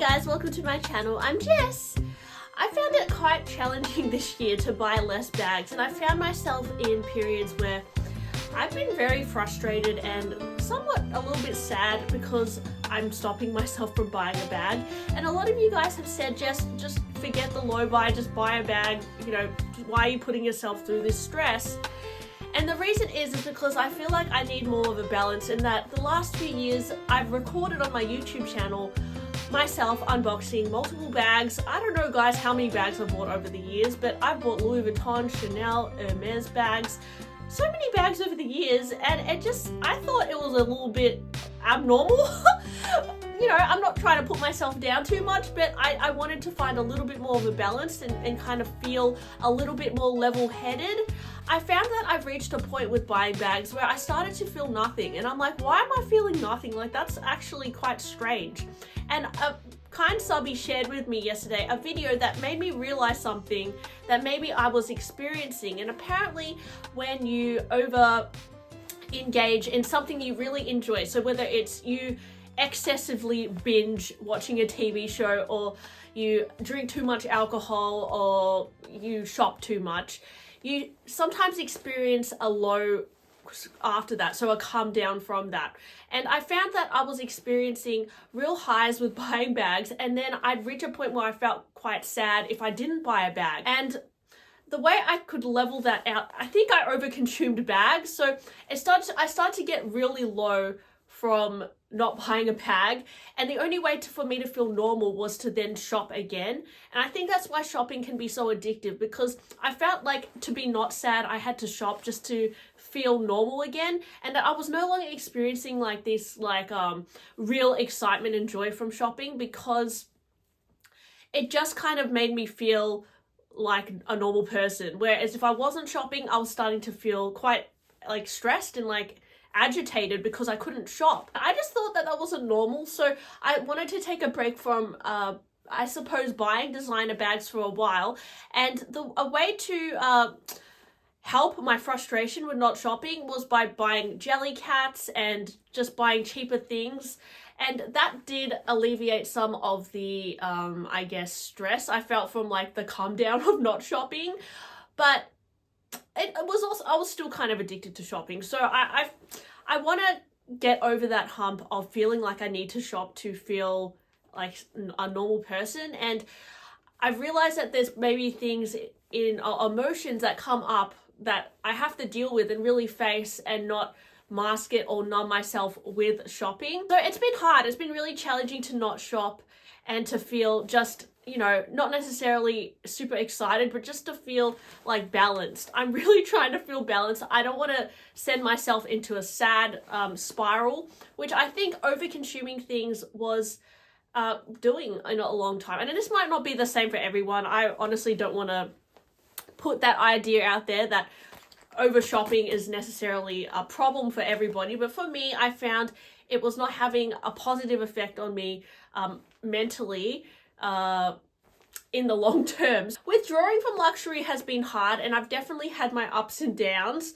Guys, welcome to my channel. I'm Jess. I found it quite challenging this year to buy less bags, and I found myself in periods where I've been very frustrated and somewhat a little bit sad because I'm stopping myself from buying a bag. And a lot of you guys have said, Jess, just forget the low buy, just buy a bag. You know, why are you putting yourself through this stress? And the reason is because I feel like I need more of a balance in that the last few years I've recorded on my YouTube channel myself unboxing multiple bags. I don't know, guys, how many bags I've bought over the years, but I've bought Louis Vuitton, Chanel, Hermes bags, so many bags over the years, and I thought it was a little bit abnormal. You know, I'm not trying to put myself down too much, but I wanted to find a little bit more of a balance and kind of feel a little bit more level-headed. I found that I've reached a point with buying bags where I started to feel nothing, and I'm like, why am I feeling nothing? Like, that's actually quite strange. And a kind subby shared with me yesterday a video that made me realize something that maybe I was experiencing. And apparently when you over engage in something you really enjoy, so whether it's you excessively binge watching a TV show, or you drink too much alcohol, or you shop too much, you sometimes experience a low after that, so a come down from that. And I found that I was experiencing real highs with buying bags, and then I'd reach a point where I felt quite sad if I didn't buy a bag. And the way I could level that out, I think I overconsumed bags, so I started to get really low from not buying a bag, and the only way for me to feel normal was to then shop again. And I think that's why shopping can be so addictive, because I felt like to be not sad I had to shop just to feel normal again, and that I was no longer experiencing like this real excitement and joy from shopping, because it just kind of made me feel like a normal person. Whereas if I wasn't shopping, I was starting to feel quite like stressed and like agitated because I couldn't shop. I just thought that wasn't normal, so I wanted to take a break from I suppose buying designer bags for a while. And a way to help my frustration with not shopping was by buying Jellycats and just buying cheaper things, and that did alleviate some of the I guess stress I felt from like the calm down of not shopping. But it was also, I was still kind of addicted to shopping, so I want to get over that hump of feeling like I need to shop to feel like a normal person. And I've realized that there's maybe things in emotions that come up that I have to deal with and really face, and not mask it or numb myself with shopping. So it's been hard. It's been really challenging to not shop and to feel just, you know, not necessarily super excited, but just to feel like balanced. I'm really trying to feel balanced. I don't want to send myself into a sad spiral, which I think over-consuming things was doing in a long time. And this might not be the same for everyone. I honestly don't want to put that idea out there that over shopping is necessarily a problem for everybody, but for me, I found it was not having a positive effect on me mentally in the long terms. Withdrawing from luxury has been hard, and I've definitely had my ups and downs.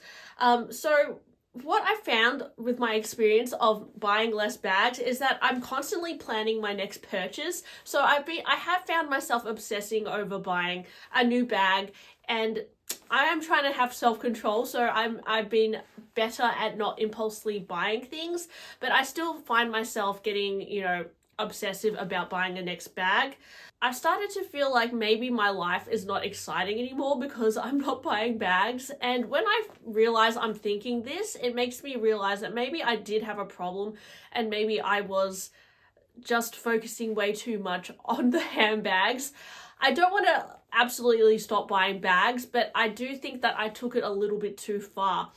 So what I found with my experience of buying less bags is that I'm constantly planning my next purchase. So I have found myself obsessing over buying a new bag, and I am trying to have self-control, so I've been better at not impulsively buying things, but I still find myself getting, you know, obsessive about buying the next bag. I started to feel like maybe my life is not exciting anymore because I'm not buying bags. And when I realize I'm thinking this, it makes me realize that maybe I did have a problem, and maybe I was just focusing way too much on the handbags. I don't want to absolutely stop buying bags, but I do think that I took it a little bit too far.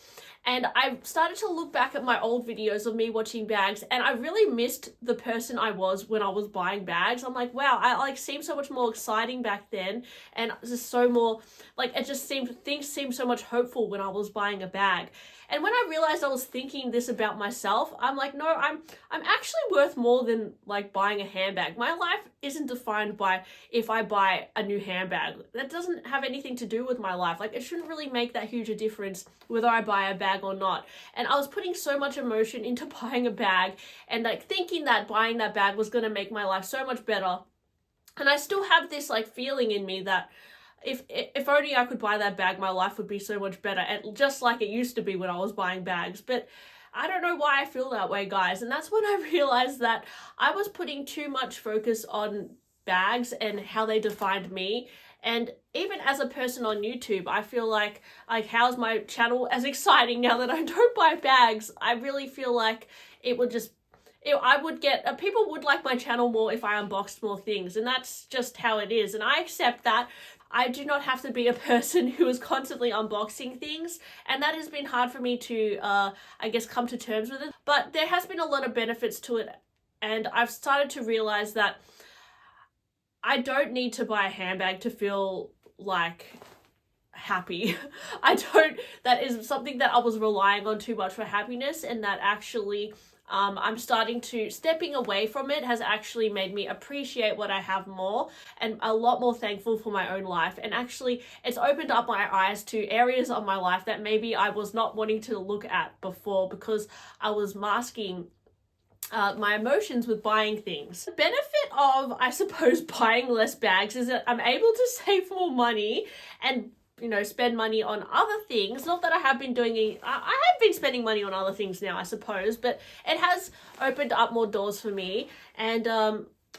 And I started to look back at my old videos of me watching bags, and I really missed the person I was when I was buying bags. I'm like, wow, I like seemed so much more exciting back then, and just so more like it just things seemed so much hopeful when I was buying a bag. And when I realized I was thinking this about myself, I'm like, no, I'm actually worth more than like buying a handbag. My life isn't defined by if I buy buy a new handbag. That doesn't have anything to do with my life. Like, it shouldn't really make that huge a difference whether I buy a bag or not. And I was putting so much emotion into buying a bag and like thinking that buying that bag was going to make my life so much better. And I still have this like feeling in me that if only I could buy that bag, my life would be so much better, and just like it used to be when I was buying bags. But I don't know why I feel that way, guys. And that's when I realized that I was putting too much focus on bags and how they defined me. And even as a person on YouTube, I feel like how's my channel as exciting now that I don't buy bags? I really feel like people would like my channel more if I unboxed more things, and that's just how it is. And I accept that. I do not have to be a person who is constantly unboxing things, and that has been hard for me to, I guess, come to terms with it. But there has been a lot of benefits to it, and I've started to realize that I don't need to buy a handbag to feel like happy. That is something that I was relying on too much for happiness, and that actually I'm stepping away from it has actually made me appreciate what I have more, and a lot more thankful for my own life. And actually it's opened up my eyes to areas of my life that maybe I was not wanting to look at before because I was masking my emotions with buying things. The benefit of, I suppose, buying less bags is that I'm able to save more money and spend money on other things. Not that I have been doing it. I have been spending money on other things now, I suppose, but it has opened up more doors for me. And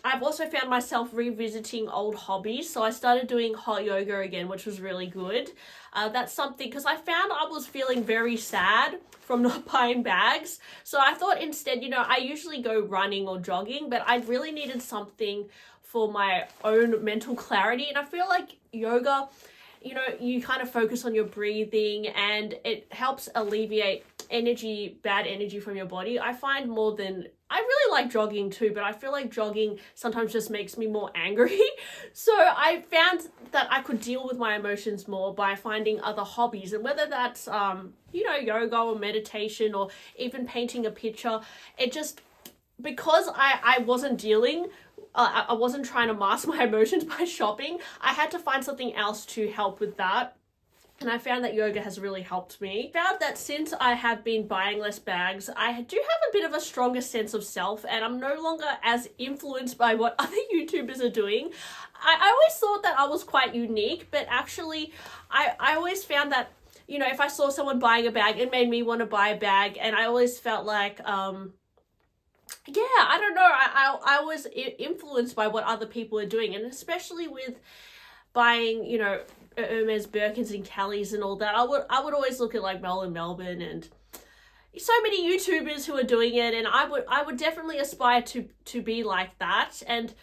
I've also found myself revisiting old hobbies. So I started doing hot yoga again, which was really good. That's something, because I found I was feeling very sad from not buying bags. So I thought instead, I usually go running or jogging, but I really needed something for my own mental clarity. And I feel like yoga, you kind of focus on your breathing and it helps alleviate bad energy from your body. I find I really like jogging too, but I feel like jogging sometimes just makes me more angry. So I found that I could deal with my emotions more by finding other hobbies, and whether that's, yoga or meditation or even painting a picture, because I wasn't I wasn't trying to mask my emotions by shopping. I had to find something else to help with that. And I found that yoga has really helped me. I found that since I have been buying less bags, I do have a bit of a stronger sense of self, and I'm no longer as influenced by what other YouTubers are doing. I always thought that I was quite unique, but actually I always found that, if I saw someone buying a bag, it made me want to buy a bag. And I always felt like, I don't know. I was influenced by what other people are doing, and especially with buying, Hermes, Birkins and Kellys and all that. I would always look at like Mel and Melbourne and so many YouTubers who are doing it, and I would definitely aspire to be like that. And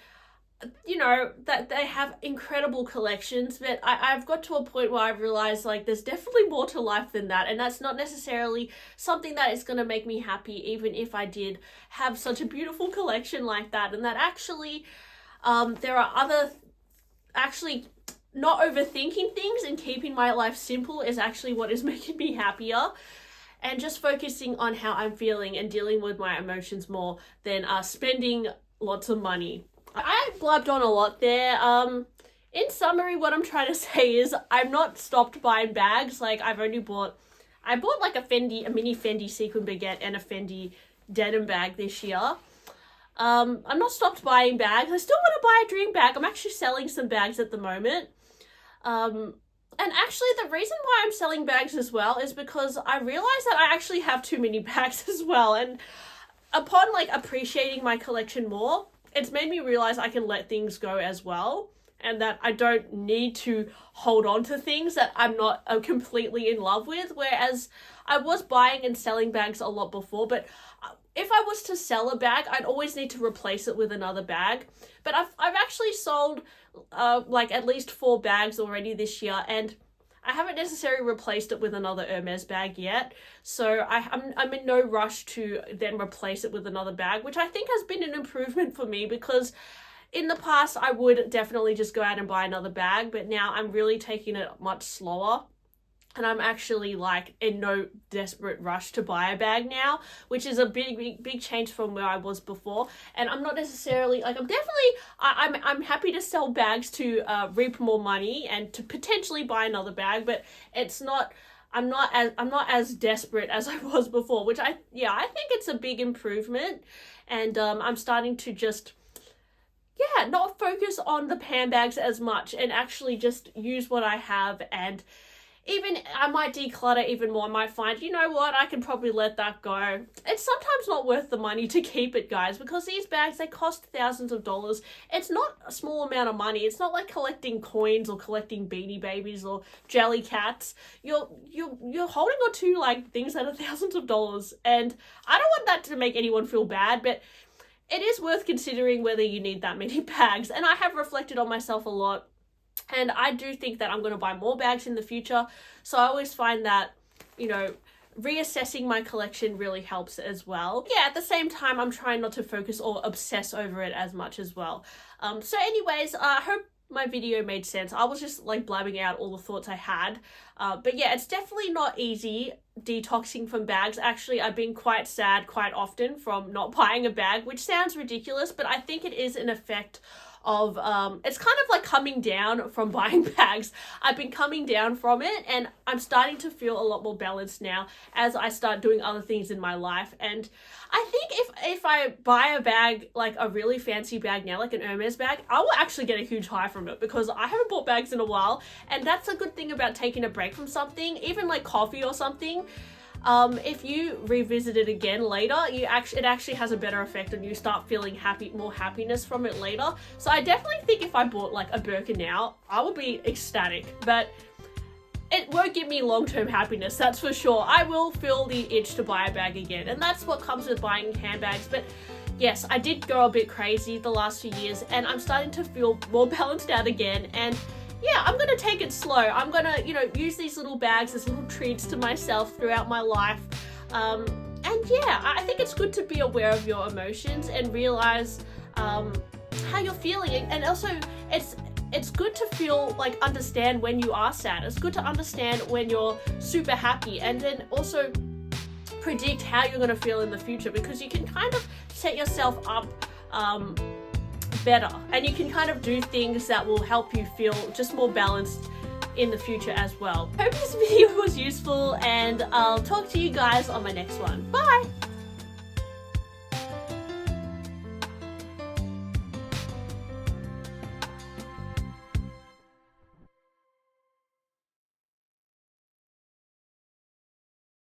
that they have incredible collections, but I've got to a point where I've realized like there's definitely more to life than that, and that's not necessarily something that is going to make me happy, even if I did have such a beautiful collection like that. And that actually there are actually not overthinking things and keeping my life simple is actually what is making me happier, and just focusing on how I'm feeling and dealing with my emotions more than spending lots of money. I blabbed on a lot there. In summary, what I'm trying to say is I've not stopped buying bags. Like I bought like a mini Fendi sequin baguette and a Fendi denim bag this year. I'm not stopped buying bags. I still want to buy a dream bag. I'm actually selling some bags at the moment. And actually the reason why I'm selling bags as well is because I realized that I actually have too many bags as well. And upon like appreciating my collection more, it's made me realize I can let things go as well, and that I don't need to hold on to things that I'm not completely in love with. Whereas I was buying and selling bags a lot before, but if I was to sell a bag, I'd always need to replace it with another bag. But I've actually sold like at least 4 bags already this year, and I haven't necessarily replaced it with another Hermes bag yet. So I'm in no rush to then replace it with another bag, which I think has been an improvement for me, because in the past I would definitely just go out and buy another bag, but now I'm really taking it much slower. and I'm actually like in no desperate rush to buy a bag now, which is a big change from where I was before. And I'm not necessarily like, I'm happy to sell bags to reap more money and to potentially buy another bag, but I'm not as desperate as I was before, which I think it's a big improvement. And I'm starting to just not focus on the handbags as much and actually just use what I have. And even I might declutter even more. I might find, you know what, I can probably let that go. It's sometimes not worth the money to keep it, guys, because these bags, they cost thousands of dollars. It's not a small amount of money. It's not like collecting coins or collecting Beanie Babies or jelly cats. You're holding on to like things that are thousands of dollars, and I don't want that to make anyone feel bad, but it is worth considering whether you need that many bags. And I have reflected on myself a lot. And I do think that I'm going to buy more bags in the future. So I always find that, you know, reassessing my collection really helps as well. Yeah, at the same time, I'm trying not to focus or obsess over it as much as well. So anyways, I hope my video made sense. I was just like blabbing out all the thoughts I had. But yeah, it's definitely not easy detoxing from bags. Actually, I've been quite sad quite often from not buying a bag, which sounds ridiculous, but I think it is an effect of it's kind of like coming down from buying bags. I've been coming down from it, and I'm starting to feel a lot more balanced now as I start doing other things in my life. And I think if I buy a bag, like a really fancy bag now, like an Hermes bag, I will actually get a huge high from it, because I haven't bought bags in a while, and that's a good thing about taking a break from something, even like coffee or something. If you revisit it again later, it actually has a better effect, and you start feeling more happiness from it later. So I definitely think if I bought like a Birkin now, I would be ecstatic, but it won't give me long-term happiness, that's for sure. I will feel the itch to buy a bag again, and that's what comes with buying handbags. But yes, I did go a bit crazy the last few years, and I'm starting to feel more balanced out again. And yeah, I'm going to take it slow. I'm going to, use these little bags as little treats to myself throughout my life. And yeah, I think it's good to be aware of your emotions and realize how you're feeling. And also, it's good to feel like understand when you are sad. It's good to understand when you're super happy, and then also predict how you're going to feel in the future, because you can kind of set yourself up better, and you can kind of do things that will help you feel just more balanced in the future as well. Hope this video was useful, and I'll talk to you guys on my next one. Bye!